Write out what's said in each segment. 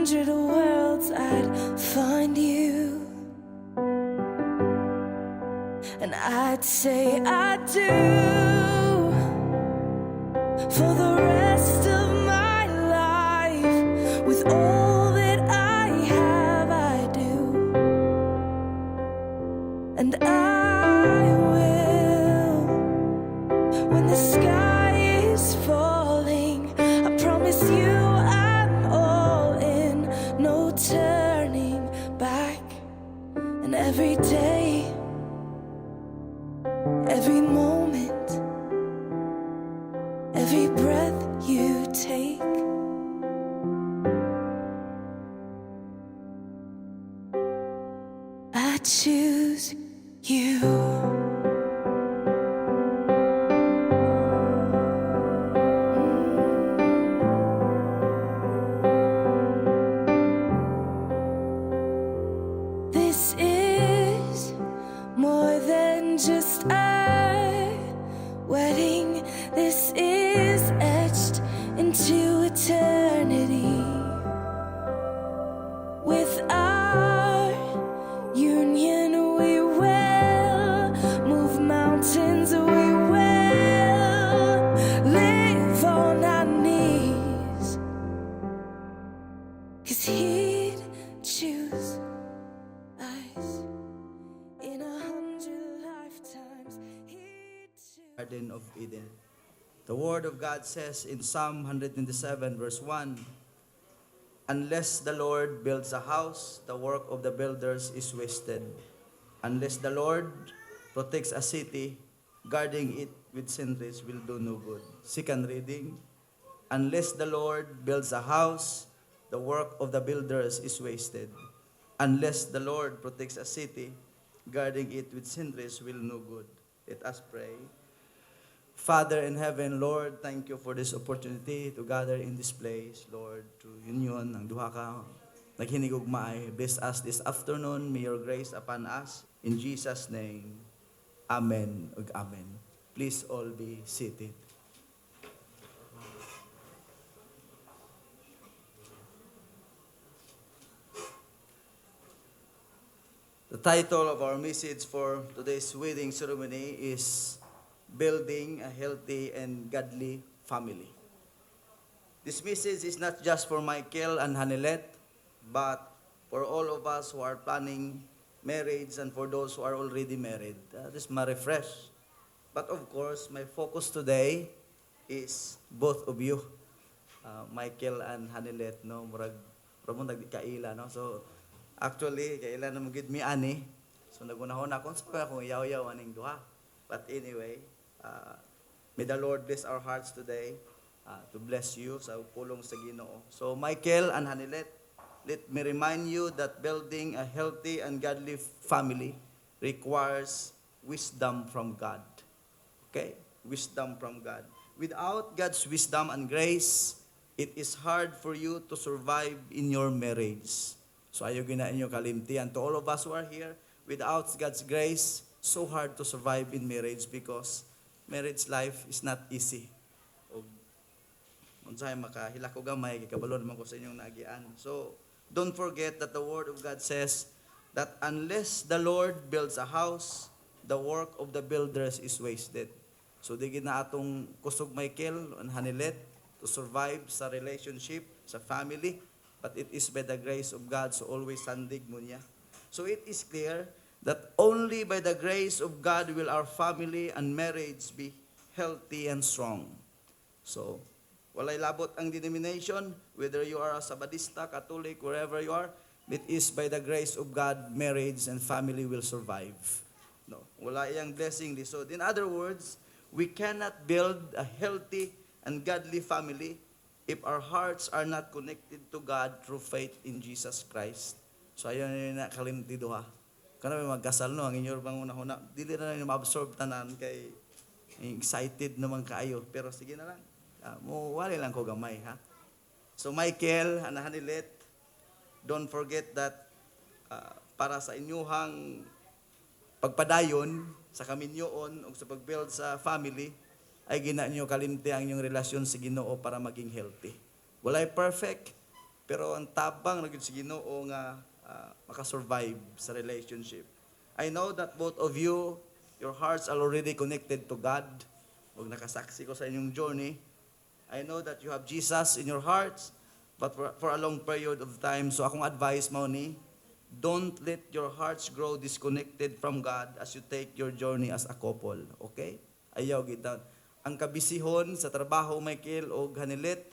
100 worlds I'd find you, and I'd say I do for the rest of my life. With all that I have, I do, and I will. When the sky is falling, I promise you I'm all in, no turning back. And every day, every moment, every breath you take, I choose you. This is more than just a wedding. This is etched into eternity. With our union, we will move mountains. We will live on our knees, 'cause he'd choose us in 100 lifetimes. He'd choose. Garden of Eden. The Word of God says in Psalm 127 verse 1, unless the Lord builds a house, the work of the builders is wasted. Unless the Lord protects a city, guarding it with sentries will do no good. Second reading, unless the Lord builds a house, the work of the builders is wasted. Unless the Lord protects a city, guarding it with sentries will no good. Let us pray. Father in heaven, Lord, thank you for this opportunity to gather in this place, Lord, to union ng duha ka naghinigugmaay. Bless us this afternoon. May your grace upon us. In Jesus' name, Amen ug Amen. Please all be seated. The title of our message for today's wedding ceremony is Building a Healthy and Godly Family. This message is not just for Michael and Hanilet, but for all of us who are planning marriage and for those who are already married. This is ma-refresh. But of course, my focus today is both of you, Michael and Hanilet, no? Murag kaila, no? So, actually, kaila na magid mi ani. So, nagunahon ako sa akong yaw-yaw aning duha. But anyway, may the Lord bless our hearts today to bless you sa pulong sa Ginoo. So, Michael and Hanilet, let me remind you that building a healthy and godly family requires wisdom from God. Okay? Wisdom from God. Without God's wisdom and grace, it is hard for you to survive in your marriage. So, ayaw gina inyo kalimtian. To all of us who are here, without God's grace, so hard to survive in marriage because marriage life is not easy. O, unsay makahila ko gamay, kikabalo naman ko sa inyong naagian. So, don't forget that the Word of God says that unless the Lord builds a house, the work of the builders is wasted. So, di gina atong kusog Michael and Hanilet to survive sa relationship, sa family, but it is by the grace of God, so always sandig mo niya. So, it is clear that only by the grace of God will our family and marriage be healthy and strong. So, walay labot ang denomination, whether you are a Sabadista, Catholic, wherever you are, it is by the grace of God, marriage and family will survive. No, wala iyang blessing di. So, in other words, we cannot build a healthy and godly family if our hearts are not connected to God through faith in Jesus Christ. So, ayun yun na kalimti duha. Kana may magkasal no, ang inyo bang una-una, dili na lang ma-absorb tanan kay excited naman kaayo. Pero sige na lang, mo wali lang ko gamay, ha? So Michael, Hanilet, don't forget that para sa inyuhang pagpadayon sa kaminyoon o sa pagbuild sa family, ay gina nyo kalimti ang inyong relasyon sa Ginoo para maging healthy. Walay perfect, Pero ang tabang na gyud sa Ginoo nga makasurvive sa relationship. I know that both of you, your hearts are already connected to God. Huwag nakasaksi ko sa inyong journey. I know that you have Jesus in your hearts, but for a long period of time, so akong advice mo ni, don't let your hearts grow disconnected from God as you take your journey as a couple. Okay? Ayaw kita. Ang kabisihon sa trabaho, Michael, o hanilit,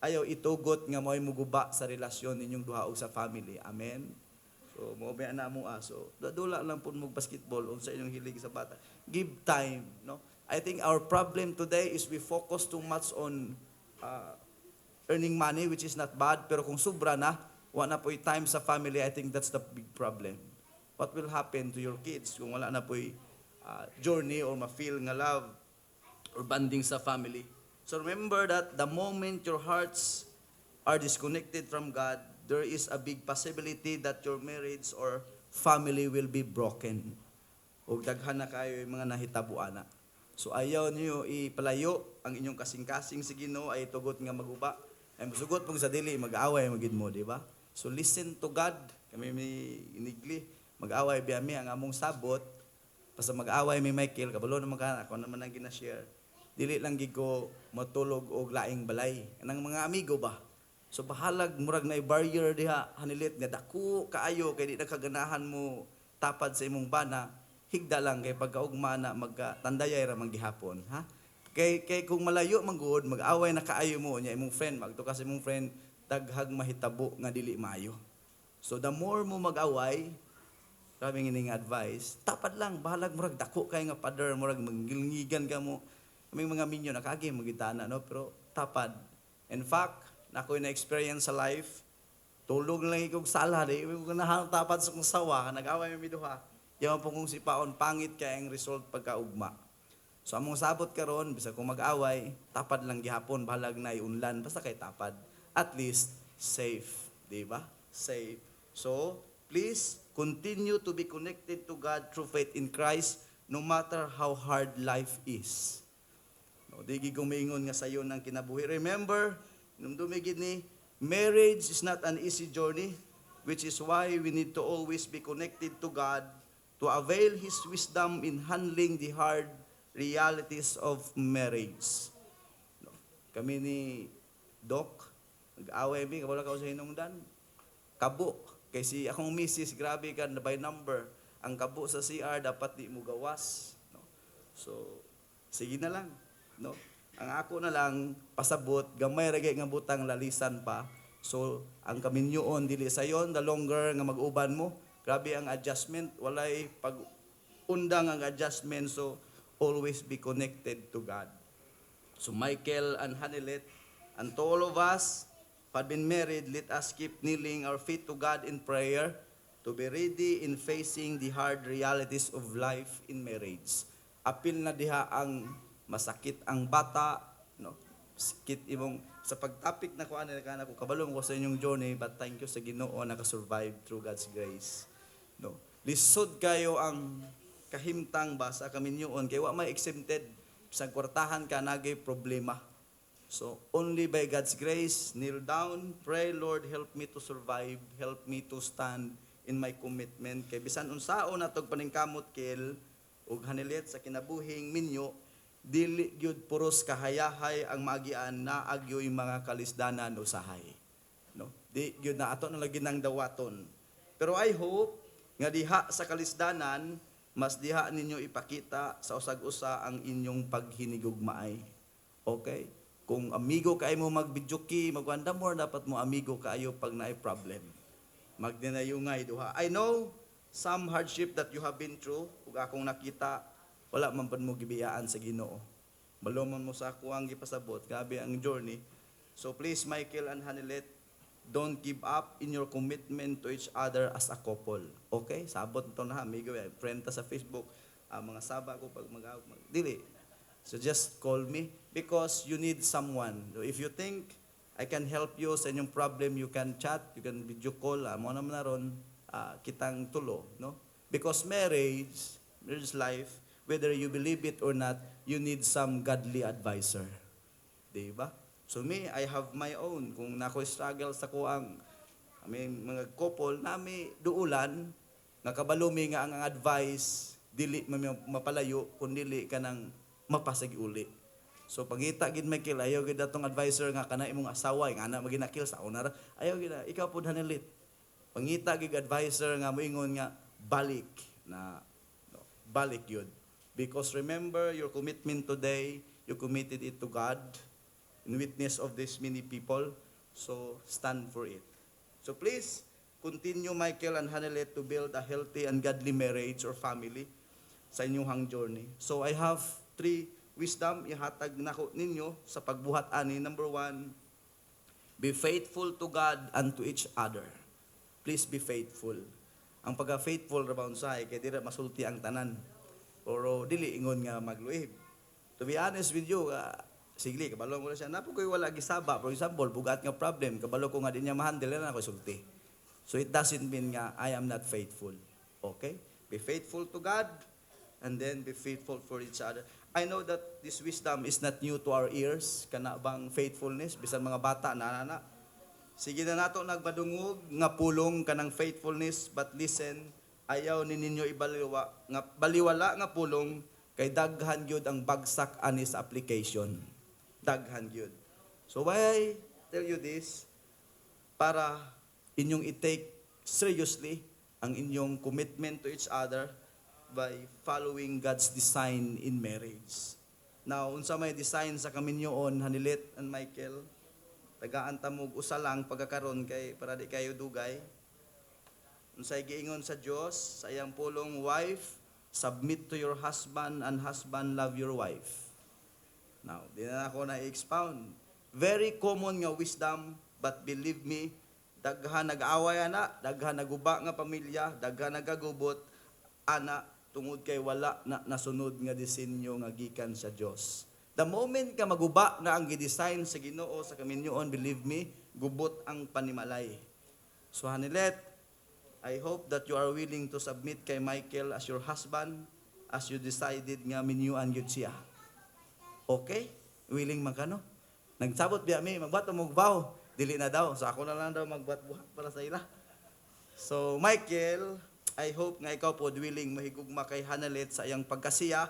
ayaw itugot nga mo'y muguba sa relasyon ninyong duha o sa family. Amen? So, mo ba na mo so dula lang po mo basketball o sa inyong hilig sa bata. Give time, no? I think our problem today is we focus too much on earning money, which is not bad, pero kung sobra na, wala na po yung time sa family, I think that's the big problem. What will happen to your kids kung wala na po yung journey or ma-feel nga love or bonding sa family? So remember that the moment your hearts are disconnected from God, there is a big possibility that your marriage or family will be broken. O daghan na kayo yung mga nahitabuan na. So ayaw niyo ipalayo ang inyong kasing-kasing sa Ginoo ay tugot nga maguba. Ay masugot pong sa dili mag-away magid mo, di ba? So listen to God. Kami may inigli. Mag-away biyami ang among sabot. Basta mag-away may Michael, kabalo naman ka, ako naman ang gina-share. Dili lang gid ko matulog og laing balay. Anang mga amigo ba? So bahalag murag na barrier diha hanilit nga dako kaayo kay di na kaganahan mo tapad sa imong bana. Higda lang kay pagkaugma na magtandayay ra man gihapon, ha? Kay kung malayo man gud mag-away na kaayo mo nya imong friend magto kasi imong friend daghag mahitabo nga dili maayo. So the more mo mag-away, kaming ining advice, tapad lang bahalag murag dako kay nga pader murag manggilngigan ka mo. Kaming mga minyo nakagi magitana no pero tapad. In fact, nakoy na experience sa life, tulog lang ikog sala di ko nahanap tapad sa kong sawa nag-away mi duha. Yaman po kung sipaon, pangit kaya ang result pagkaugma. So among sabot karon bisa kung mag-away, tapad lang gihapon, bahalag na iunlan, basta kay tapad. At least, safe. Di ba? Safe. So, please, continue to be connected to God through faith in Christ, no matter how hard life is. No, di gumingon nga sayo ng kinabuhi. Remember, nung dumigid ni, marriage is not an easy journey, which is why we need to always be connected to God to avail His wisdom in handling the hard realities of marriage. No. Kami ni Doc, nag-away mi, kabala ka sa hinungdan. Kabo, kay si akong misis, grabe ka na by number. Ang kabo sa CR, dapat di mo gawas. No. So, sige na lang. No. Ang ako na lang, pasabot, gamay ragay nga butang lalisan pa. So, ang kaminyoon, dili sayon, the longer nga mag-uban mo, grabe ang adjustment, walay pag-undang ang adjustment, so always be connected to God. So Michael and Hanilet, and to all of us who have been married, let us keep kneeling our feet to God in prayer to be ready in facing the hard realities of life in marriage. Apil na diha ang masakit ang bata, no? Sakit imong sa pagtapik na ko ana ko kabalo ko sa inyong journey, but thank you sa Ginoo naka-survive through God's grace. No. Lisod kayo ang kahimtang ba sa kaminyoon kay wa may exempted sa kwartahan ka nagay problema. So only by God's grace, kneel down, pray, Lord, help me to survive, help me to stand in my commitment. Kay bisan unsaon natog paningkamot kel ug hanilit sa kinabuhing minyo, dili gyud puros kahayahay ang maagian na agyoy mga kalisdanan usahay. No? Di gyud na ato na lagi nang dawaton. Pero I hope nga diha sa kalisdanan, mas diha ninyo ipakita sa usag-usa ang inyong paghinigugmaay. Okay? Kung amigo kaay mo magbidyoki, magwanda more, dapat mo amigo kaayo pag naay problem. Magdinayungay duha. I know some hardship that you have been through, ug akong nakita, wala man pud mo gibiyaan sa Ginoo. Malumon mo sa ako ang gipasabot, grabe ang journey. So please, Michael and Hanilet, don't give up in your commitment to each other as a couple. Okay? Sabot ito na, amigo, friend ta sa Facebook, mga saba ko pag dili. So just call me because you need someone. So if you think I can help you sa inyong problem, you can chat, you can video call, mo naman na ron, kitang tulo, no? Because marriage life, whether you believe it or not, you need some godly advisor. Diba? So me, I have my own. Kung nako struggle sa kuang, may mga couple nami duulan, nga kabalumi nga ang advice, dili mapalayo, kung dili ka nang mapasagi uli. So pangita gid Michael, ayaw gid atong advisor nga kana imong asawa, nga na maginakil sa una, ayaw gid na, ikaw pud hanilit. Pangita gid advisor nga moingon nga balik na no, balik yun. Because remember your commitment today, you committed it to God in witness of this many people. So stand for it. So please continue Michael and Hanelet to build a healthy and godly marriage or family sa inyong journey. So I have 3 wisdom ihatag nako ninyo sa pagbuhat ani. Number 1, be faithful to God and to each other. Please be faithful. Ang pagka-faithful rabaw usahay kay dira masulti ang tanan. Pero dili ingon nga magluib. To be honest with you, sigli kabalo mo na siya napo koy wala gisaba. For example, bugat nga problem, kabalo ko nga di niya ma-handle na ako sulti. So it doesn't mean nga I am not faithful. Okay? Be faithful to God and then be faithful for each other. I know that this wisdom is not new to our ears, kana bang faithfulness bisan mga bata na. Sige na nato nagmadungog nga pulong kanang faithfulness, but listen, ayaw ni ninyo baliwala nga pulong kay daghan gyud ang bagsak ani sa application. Daghan gyud. So why I tell you this? Para inyong i-take seriously ang inyong commitment to each other by following God's design in marriage. Now, unsa may design sa kaminyoon, Hanilet and Michael, tagaan tamog usa lang pagkakaron kay para di kayo dugay. Unsay giingon sa Dios, sa iyang pulong, wife, submit to your husband and husband love your wife. Now, di na ako na i-expound. Very common nga wisdom, but believe me, daghan nag-away ana, daghan naguba nga pamilya, daghan nagagubot ana tungod kay wala na nasunod nga disenyo nga gikan sa Dios. The moment ka maguba na ang gidesign sa Ginoo sa kaminyoon, believe me, gubot ang panimalay. So Hanilet, I hope that you are willing to submit kay Michael as your husband as you decided nga minyuan gyud siya. Okay? Willing man ka no? Nagsabot biya mi, magbato mo vow, dili na daw. So ako na lang daw magbuhat para sa ila. So Michael, I hope nga ikaw po willing mahigugma kay Hanalet sa iyang pagkasiya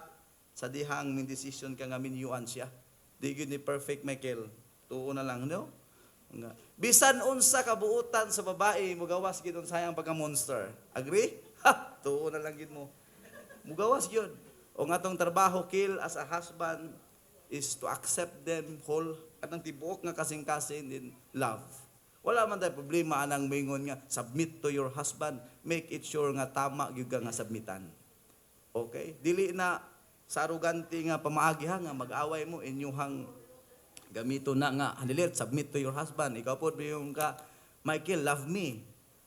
sa dihang min decision ka nga minyuan siya. Di gyud ni perfect Michael. Tuo na lang no? Nga. Bisan unsa kabuutan sa babae mugawas gid unsayang pagka-monster. Agree? Ha, tuo na lang gid mo. Mugawas gyud. O nga tong trabaho kill as a husband is to accept them whole kanang tibuok nga kasing-kasing in love. Wala man tay problema anang mingon nga submit to your husband, make it sure nga tama gyud nga submitan. Okay? Dili na sa arugante nga pamaagi ha nga mag-away mo inyuhang gamito na nga Hanilet, submit to your husband. Ikaw po yung ka Michael, love me.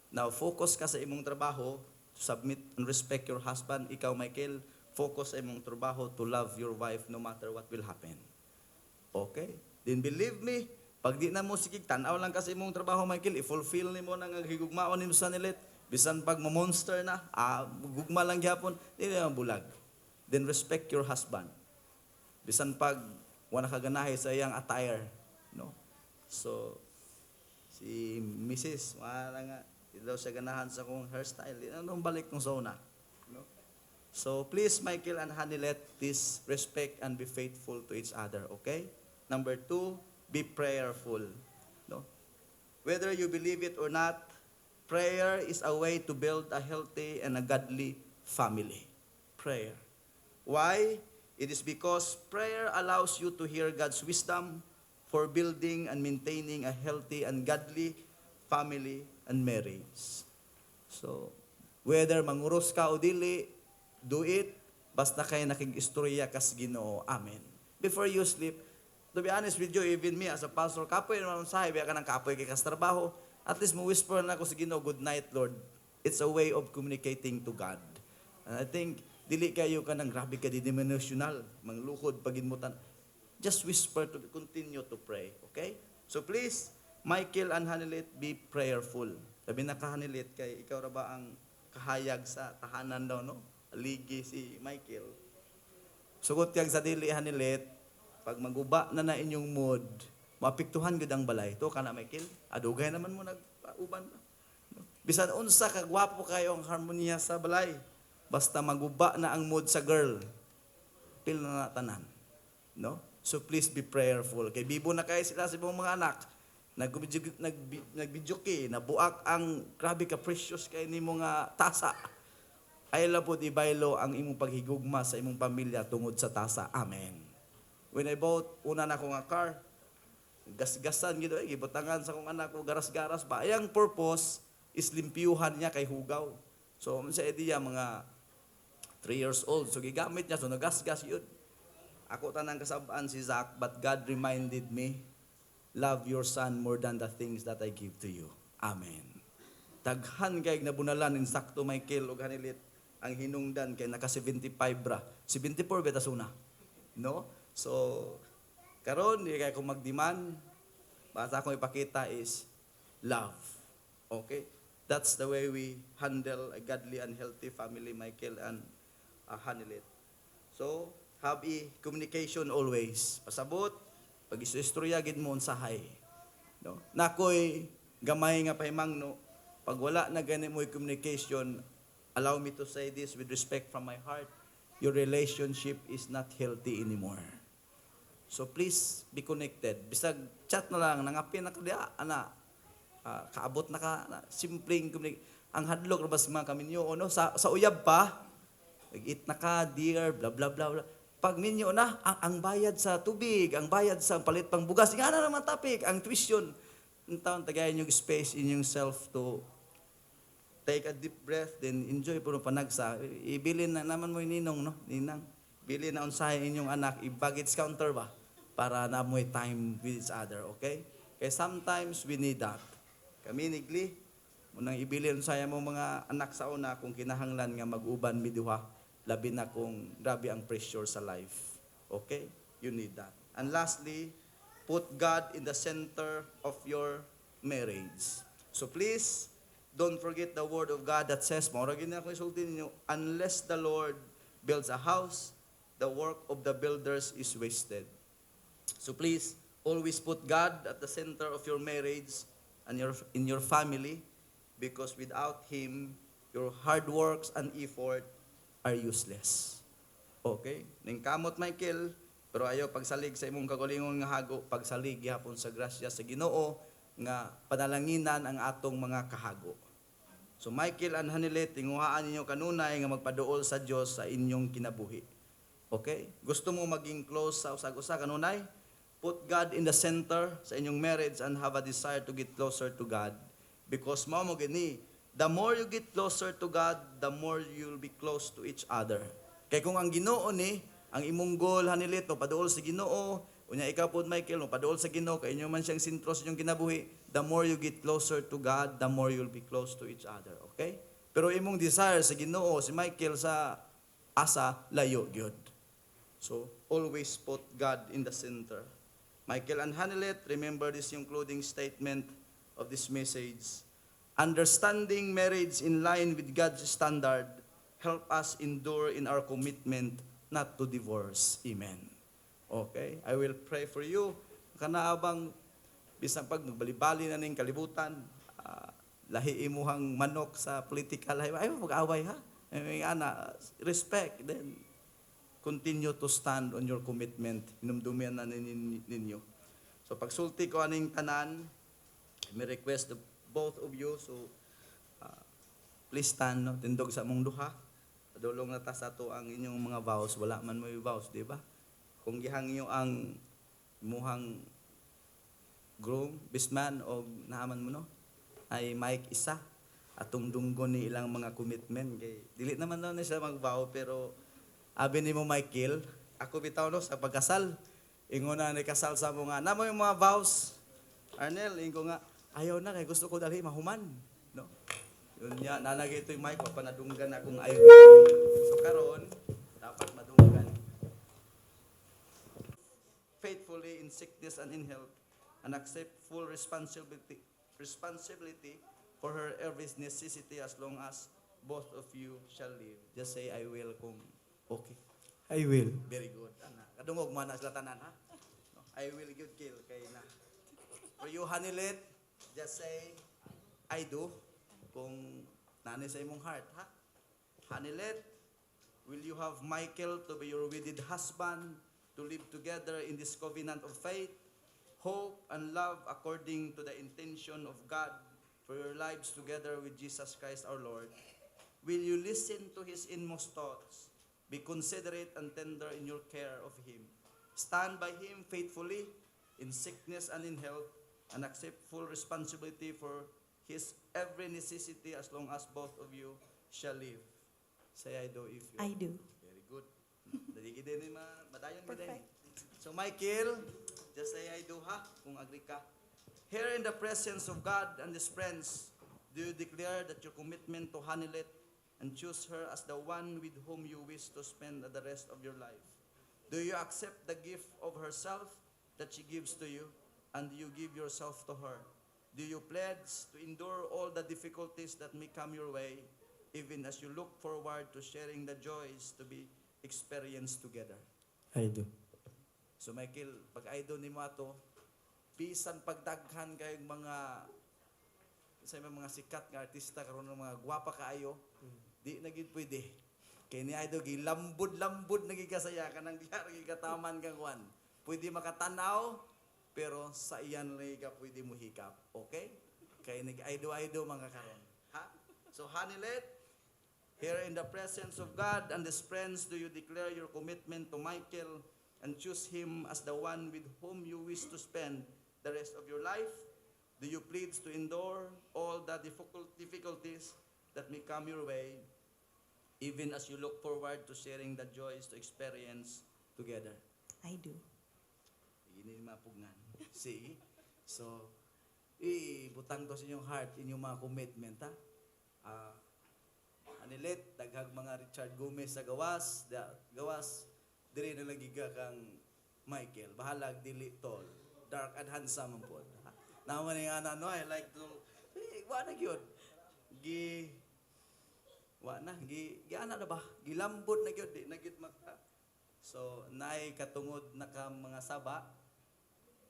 Now focus ka sa imong trabaho, submit and respect your husband. Ikaw Michael, focus sa imong trabaho to love your wife no matter what will happen. Okay? Then believe me, pag di na mo sikig tanaw lang ka sa imong trabaho Michael, i-fulfill nimo nang higugmaon nimo sa Hanilet. Bisan pag mo-monster na, gugma lang gyapon, di na bulag. Then respect your husband. Bisan pag wala ka ganahe sa iyang attire, no? So si Mrs. wala nga di daw siya ganahan sa kong hairstyle. Anong balik kong zona, no? So please Michael and Hanilet, please respect and be faithful to each other, okay? Number 2, be prayerful, no? Whether you believe it or not, prayer is a way to build a healthy and a godly family. Prayer. Why? It is because prayer allows you to hear God's wisdom for building and maintaining a healthy and godly family and marriage. So, whether manguros ka o dili, do it, basta kayo nakig-istorya kas Ginoo. Amen. Before you sleep, to be honest with you, even me as a pastor, kapoy naman sahay, biya ka ng kapoy kay kas trabaho, at least mo whisper na ako sa Ginoo, good night, Lord. It's a way of communicating to God. And I think, dili kayo ka ng grabe ka dimensional, manglukod, paginmutan. Just whisper to continue to pray, okay? So please, Michael and Hanilet, be prayerful. Sabi na ka Hanilet, kay ikaw ra ba ang kahayag sa tahanan daw, no? Aligi si Michael. Sugot kag sa dili Hanilet, pag maguba na inyong mood, Maapektuhan gud ang balay. To kana Michael, adugay naman mo nag-uban. Bisan unsa ka gwapo kayo ang harmonya sa balay. Basta maguba na ang mood sa girl. Pil na tanan. No? So please be prayerful. Kay bibo na kayo sila sa ibang mga anak. Nagbidyuki, nabuak ang grabe ka precious kay nimo nga tasa. Ay labod ibaylo ang imong paghigugma sa imong pamilya tungod sa tasa. Amen. When I bought una na ko nga car, gasgasan gid ay gibutangan sa kong anak ko garas-garas ba. Ayang purpose is limpyuhan niya kay hugaw. So sa idea mga 3 years old. So gigamit niya so nagasgas yun. Ako tanang kasabaan si Zach, but God reminded me, love your son more than the things that I give to you. Amen. Daghan kay nabunalan in sakto Michael ug hanilit ang hinungdan kay naka 75 bra. 74 beta suna. No? So karon di kay ko magdemand, basta akong ipakita is love. Okay? That's the way we handle a godly and healthy family, Michael and Hanilit. So, have a communication always. Pasabot, pag istorya gid mo unsahay. No? Nakoy gamay nga pahimangno, pag wala na gani mo communication, allow me to say this with respect from my heart, your relationship is not healthy anymore. So please be connected. Bisag chat na lang, nangapin na kadiya, ana, kaabot na ka, simpleng ang hadlok na bas mga kaminyo, no? Sa uyab pa, nag-eat na ka, dear, blah, blah, blah, blah. Pag minyo na, ang bayad sa tubig, ang bayad sa palit pang bugas, nga na naman topic, ang tuition. Ang taon, tagayin yung space in yourself to take a deep breath, then enjoy po ng panagsa. Ibilin na naman mo yung ninong, no? Ninang. Bilin na unsahin inyong anak, i-baggage counter ba? Para na mo time with each other, okay? Kaya sometimes we need that. Kami nigli, munang ibilin saya mo mga anak sa una kung kinahanglan nga mag-uban miduha, labi na kung grabe ang pressure sa life. Okay? You need that. And lastly, put God in the center of your marriage. So please, don't forget the word of God that says, mauragin na akong isultin ninyo, unless the Lord builds a house, the work of the builders is wasted. So please, always put God at the center of your marriage and in your family, because without Him, your hard works and effort are useless. Okay? Ning kamot Michael, pero ayaw pagsalig sa imong kagalingon nga hago, pagsalig gihapon sa grasya sa Ginoo nga panalanginan ang atong mga kahago. So Michael and Hanilet, tinguhaan ninyo kanunay nga magpaduol sa Dios sa inyong kinabuhi. Okay? Gusto mo maging close sa usag-usa kanunay? Put God in the center sa inyong marriage and have a desire to get closer to God. Because mao mo gini, the more you get closer to God, the more you'll be close to each other. Kay kung ang Ginoo ni, ang imong goal Hanilit, no, paduol sa Ginoo, unya ikaw pod Michael, no, paduol sa Ginoo, kay inyo man siyang sentro sa inyong kinabuhi, the more you get closer to God, the more you'll be close to each other. Okay? Pero imong desire sa Ginoo, si Michael sa asa, layo gyud. So, always put God in the center. Michael and Hanilet, remember this yung closing statement of this message. Understanding marriage in line with God's standard help us endure in our commitment not to divorce. Amen. Okay? I will pray for you. Kanaabang, bisang pag magbali-bali na ning kalibutan, lahi imuhang manok sa political, ay mag-away ha? Ay, ana, respect, then continue to stand on your commitment. Inumdumian na ninyo. So pagsulti ko aning tanan, may request of both of you. So please stand, no? Tindog sa mong duha. Padulong na ta sa to ang inyong mga vows. Wala man mo yung vows, di ba? Kung gihangyo ang muhang groom, bisman o naaman mo, no? Ay Mike isa. Atong dunggon ni ilang mga commitment. Kay dili naman daw na siya mag-vow, pero abi ni mo Michael, ako bitaw no sa pagkasal. Ingon na ni kasal sa mo nga, namo yung mga vows. Arnel, ingo nga, ayaw na kay gusto ko dali mahuman, no? Yun niya, nanagay ito yung mic, panadunggan akong ayaw. So karon, dapat madunggan. Faithfully in sickness and in health, and accept full responsibility for her every necessity as long as both of you shall live. Just say, I will kung okay. I will. Very good. Ana. Kadungog mo na sila tanan, ha? No, I will good kill kay na. For you, Hanilet, just say, I do. Kung nani sa imong heart, ha? Hanilet, will you have Michael to be your wedded husband, to live together in this covenant of faith, hope, and love according to the intention of God for your lives together with Jesus Christ our Lord? Will you listen to His inmost thoughts, be considerate and tender in your care of Him, stand by Him faithfully in sickness and in health, and accept full responsibility for His every necessity as long as both of you shall live? Say I do if you. I do. Very good. Dali gid ni madayon gid. Perfect. So Michael, just say I do ha kung agree ka. Here in the presence of God and His friends, do you declare that your commitment to Hanilet and choose her as the one with whom you wish to spend the rest of your life? Do you accept the gift of herself that she gives to you, and do you give yourself to her? Do you pledge to endure all the difficulties that may come your way, even as you look forward to sharing the joys to be experienced together? I do. So Michael, pag idol ni mo ato, bisan pagdaghan kayong mga sikat nga artista karon ng mga gwapa kaayo, di na gid pwede. Kay ni idol gilambod-lambod na gikasaya ka nang diha gikataman kang kwan. Pwede makatanaw pero sa iyan lay ka pwede mo hikap. Okay? Kay nag-idol mga karon. Ha? So Hanilet, here in the presence of God and His friends, do you declare your commitment to Michael and choose him as the one with whom you wish to spend the rest of your life? Do you pledge to endure all the difficulties that may come your way, even as you look forward to sharing the joys to experience together? I do. Ini mapugnan. See? So, butang to sa inyong heart, inyong mga commitment, ha? Anilet, daghag mga Richard Gomez sa gawas, diri na lagi ka kang Michael, bahalag dili tall, dark and handsome ang pod. Naman nga ano, I like to, wa na gyud. Ana na ba? Gilambot na gyud, di na gyud maka. So, naay katungod na ka mga saba,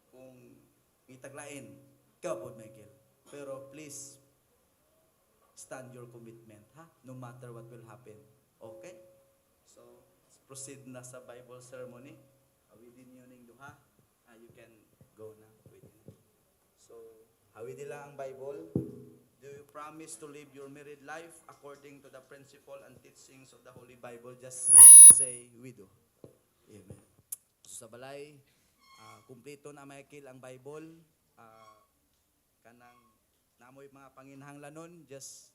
kung itaglain, kapod Michael. Pero please, stand your commitment, ha? No matter what will happen. Okay? So, let's proceed na sa Bible ceremony. Hawidin nyo ning duha. You can go na. Hawidin. So, hawidin lang ang Bible. Do you promise to live your married life according to the principle and teachings of the Holy Bible? Just say, we do. Amen. So, sa balay, kumpleto na Michael ang Bible. Kanang namoy mga panginhanglanon, just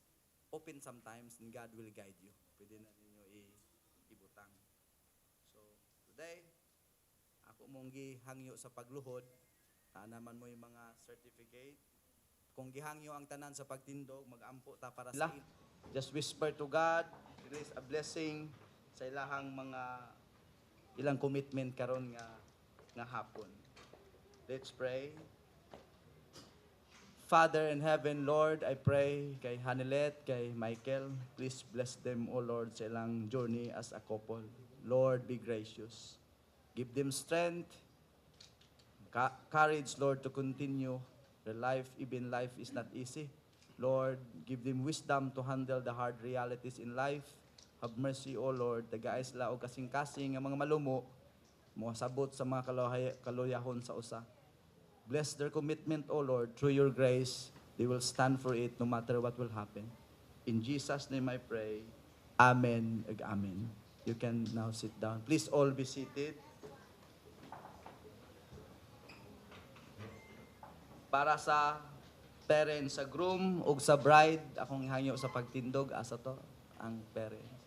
open sometimes and God will guide you. Pwede na ninyo ibutang. So, today, ako mong gihangyo sa pagluhod, naman mo yung mga certificate. Kung gihangyo ang tanan sa pagtindog, mag-ampo ta para sa just whisper to God, release a blessing sa ilahang ilang commitment karon nga hapon. Let's pray. Father in heaven, Lord, I pray kay Hanilet, kay Michael, please bless them, O Lord, sa ilang journey as a couple. Lord, be gracious. Give them strength, courage, Lord, to continue their life, even life is not easy. Lord, give them wisdom to handle the hard realities in life. Have mercy, O Lord, tagaay sila o kasing-kasing ang mga malumo, sabot sa mga kaluyahon sa usa. Bless their commitment, O Lord, through your grace. They will stand for it no matter what will happen. In Jesus' name I pray. Amen. Amen. You can now sit down. Please all be seated. Para sa parents, sa groom o sa bride, akong hangyo sa pagtindog, asa to, ang parents.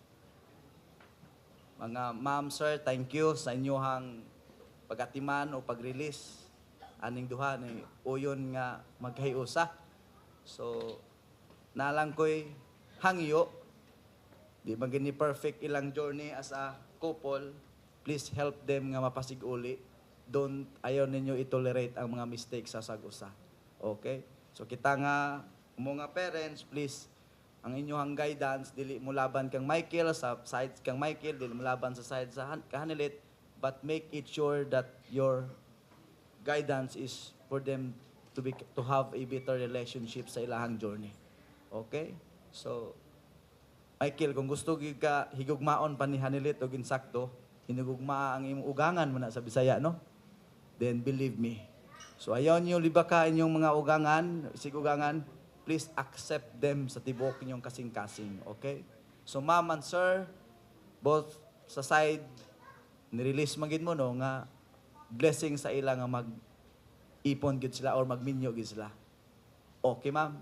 Mga ma'am, sir, thank you sa inyohang pagatiman o pag-release. Aning duha ni uyon nga maghiusa. So, nalang ko'y hangyo, di magini perfect ilang journey as a couple, please help them nga mapasig-uli. Ayaw ninyo i-tolerate ang mga mistakes sa sagusa. Okay? So kita nga, mga parents, please, ang inyong guidance, dili mo laban kang Michael, sa side kang Michael, dili mo laban sa side sa Hanilet, but make it sure that your guidance is for them to have a better relationship sa ilahang journey. Okay? So, Michael, kung gusto gyud ka higugmaon pa ni Hanilit o ginsakto, hinugugma ang imong ugangan mo na sa Bisaya, no? Then believe me. So ayaw niyo libaka inyong mga ugangan, ugangan, please accept them sa tibok ninyong kasing-kasing, okay? So ma'am and sir, both sa side, nirelease magid mo no nga blessing sa ila nga mag-ipon gid sila or magminyo gid sila. Okay ma'am?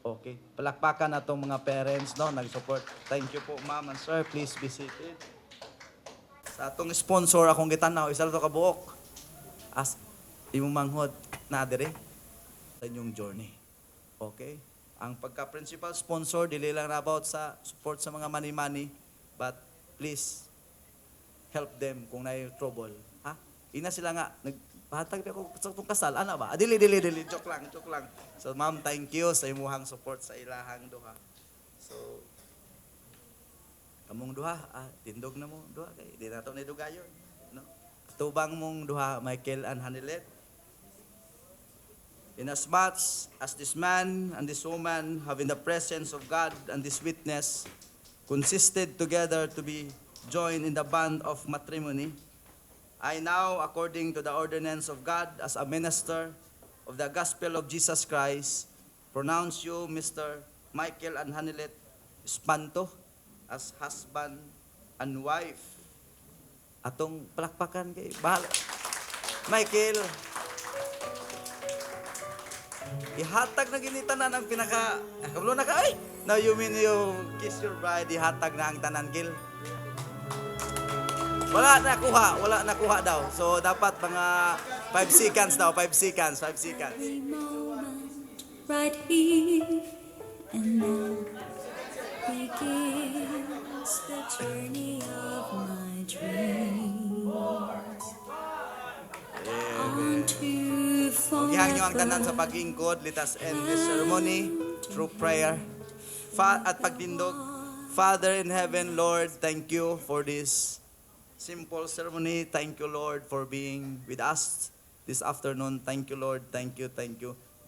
Okay. Palakpakan na itong mga parents no, nag-support. Thank you po ma'am and sir, please be seated. Sa atong sponsor akong gitanaw, isa lang to kabuok. As imong manghod na dire sa inyong journey. Okay? Ang pagka-principal sponsor, dili lang about sa support sa mga money-money, but please help them kung na trouble. Ha? Ina sila nga, nagpahatag ako sa itong kasal. Ano ba? Dili. Joke lang. So ma'am, thank you sa imuhang support sa ilahang duha. So, kamong duha, tindog na mo duha. Kay, di na ito na dugayon. No? Tubang mong duha, Michael and Hanilet. Inasmuch as this man and this woman have in the presence of God and this witness consisted together to be joined in the bond of matrimony, I now, according to the ordinance of God as a minister of the gospel of Jesus Christ, pronounce you, Mr. Michael and Hanilet Espanto, as husband and wife. Atong palakpakan kay bahal. Michael, ihatag na ginitanan ang pinaka kablo na ka ay. Now you mean you kiss your bride, ihatag na ang tanan gil. Wala nakuha daw. So dapat mga 5 seconds daw, 5 seconds. Every moment right here and now begins the journey of my dreams. On to Gihang nyo ang tanan sa forever. pag-ingkod. Let us end this ceremony through prayer. At pagtindog. Father in heaven, Lord, thank you for this simple ceremony. Thank you, Lord, for being with us this afternoon. Thank you, Lord. Thank you.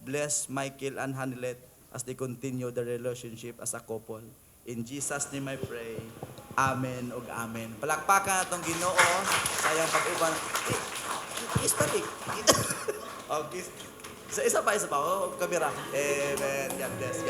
Bless Michael and Hanilet as they continue the relationship as a couple. In Jesus' name I pray. Amen ug amen. Palakpakan atong Ginoo sa iyang pag-uban. Kiss pa dik. Okay. Isa pa. Oh, kamera. Amen. God bless.